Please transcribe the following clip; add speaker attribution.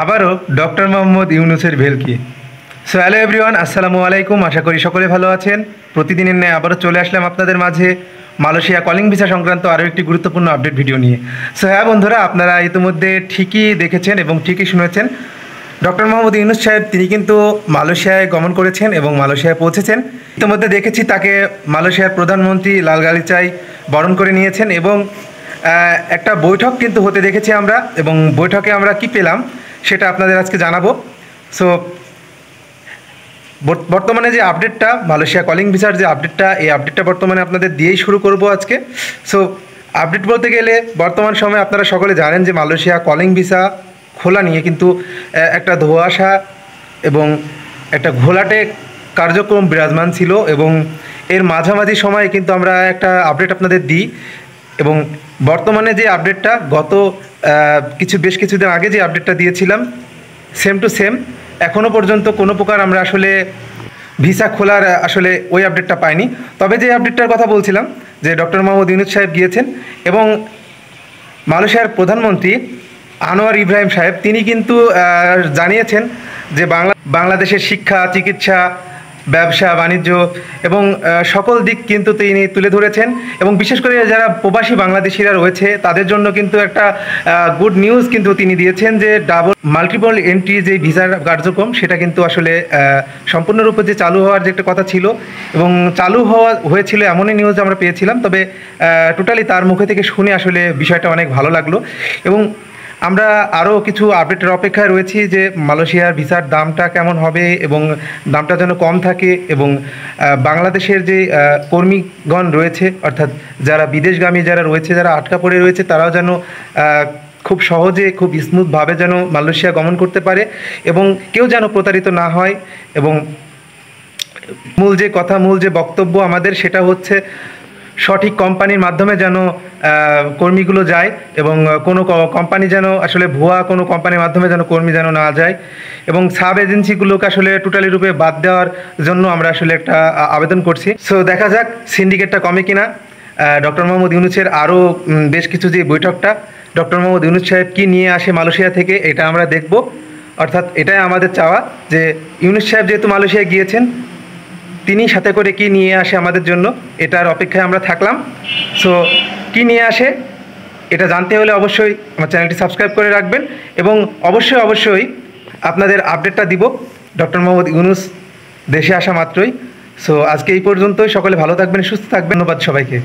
Speaker 1: আবারও ডক্টর মোহাম্মদ ইউনূসের ভেলকি। সো হ্যালো এভরিওয়ান, আসসালামু আলাইকুম। আশা করি সকলে ভালো আছেন। প্রতিদিনের ন্যায় আবারও চলে আসলাম আপনাদের মাঝে মালয়েশিয়া কলিং ভিসা সংক্রান্ত আরও একটি গুরুত্বপূর্ণ আপডেট ভিডিও নিয়ে। সো হ্যাঁ বন্ধুরা, আপনারা ইতিমধ্যে ঠিকই দেখেছেন এবং ঠিকই শুনেছেন, ডক্টর মোহাম্মদ ইউনূস সাহেব তিনি কিন্তু মালয়েশিয়ায় গমন করেছেন এবং মালয়েশিয়ায় পৌঁছেছেন। ইতিমধ্যে দেখেছি তাকে মালয়েশিয়ার প্রধানমন্ত্রী লাল গালিচাই বরণ করে নিয়েছেন এবং একটা বৈঠক কিন্তু হতে দেখেছি আমরা, এবং বৈঠকে আমরা কি পেলাম সেটা আপনাদের আজকে জানাবো। সো বর্তমানে যে আপডেটটা, মালয়েশিয়া কলিং ভিসার যে আপডেটটা, এই আপডেটটা বর্তমানে আপনাদের দিয়েই শুরু করব আজকে। সো আপডেট বলতে গেলে বর্তমান সময়ে আপনারা সকলে জানেন যে মালয়েশিয়া কলিং ভিসা খোলা নিয়ে কিন্তু একটা ধোঁয়াশা এবং একটা ঘোলাটে কার্যক্রম বিরাজমান ছিল, এবং এর মাঝামাঝি সময়ে কিন্তু আমরা একটা আপডেট আপনাদের দিই। এবং বর্তমানে যে আপডেটটা বেশ কিছুদিন আগে যে আপডেটটা দিয়েছিলাম, সেম টু সেম এখনও পর্যন্ত কোনো প্রকার আমরা আসলে ভিসা খোলার ওই আপডেটটা পাইনি। তবে যে আপডেটটার কথা বলছিলাম, যে ডক্টর মোহাম্মদ ইউনূস সাহেব গিয়েছেন এবং মালয়েশিয়ার প্রধানমন্ত্রী আনোয়ার ইব্রাহিম সাহেব তিনি কিন্তু জানিয়েছেন যে বাংলাদেশের শিক্ষা, চিকিৎসা, ব্যবসা বাণিজ্য এবং সকল দিক কিন্তু তিনি তুলে ধরেছেন। এবং বিশেষ করে যারা প্রবাসী বাংলাদেশিরা রয়েছে তাদের জন্য কিন্তু একটা গুড নিউজ কিন্তু তিনি দিয়েছেন, যে মাল্টিপল এন্ট্রি যে ভিসার কার্যক্রম সেটা কিন্তু সম্পূর্ণরূপে যে চালু হওয়ার যে একটা কথা ছিল, এবং চালু হয়েছিল এমনই নিউজ আমরা পেয়েছিলাম। তবে টোটালি তার মুখে থেকে শুনে বিষয়টা অনেক ভালো লাগলো। এবং আমরা আরও কিছু আপডেটের অপেক্ষায় রয়েছি, যে মালয়েশিয়ার ভিসার দামটা কেমন হবে এবং দামটা যেন কম থাকে, এবং বাংলাদেশের যে কর্মীগণ রয়েছে, অর্থাৎ যারা বিদেশগামী যারা রয়েছে, যারা আটকা পড়ে রয়েছে, তারাও যেন খুব সহজে খুব স্মুথভাবে যেন মালয়েশিয়া গমন করতে পারে এবং কেউ যেন প্রতারিত না হয়। এবং মূল যে বক্তব্য আমাদের সেটা হচ্ছে, সঠিক কোম্পানির মাধ্যমে যেন কর্মীগুলো যায়, এবং কোনো কোম্পানি যেন ভুয়া কোনো কোম্পানির মাধ্যমে যেন কর্মী যেন না যায়, এবং সাব এজেন্সিগুলোকে টোটালি রূপে বাদ দেওয়ার জন্য আমরা একটা আবেদন করছি। সো দেখা যাক সিন্ডিকেটটা কমে কিনা। ডক্টর মোহাম্মদ ইউনূসের আরও বেশ কিছু যে বৈঠকটা, ডক্টর মোহাম্মদ ইউনূস সাহেব কী নিয়ে আসে মালয়েশিয়া থেকে এটা আমরা দেখব। অর্থাৎ এটাই আমাদের চাওয়া, যে ইউনূস সাহেব যেহেতু মালয়েশিয়া গিয়েছেন, তিনি সাথে করে কি নিয়ে আসে আমাদের জন্য, এটার অপেক্ষায় আমরা থাকলাম। সো কি নিয়ে আসে এটা জানতে হলে অবশ্যই আমার চ্যানেলটি সাবস্ক্রাইব করে রাখবেন, এবং অবশ্যই আপনাদের আপডেটটা দিব ডক্টর মোহাম্মদ ইউনূস দেশে আসা মাত্রই। সো আজকে এই পর্যন্তই। সকলে ভালো থাকবেন, সুস্থ থাকবেন। ধন্যবাদ সবাইকে।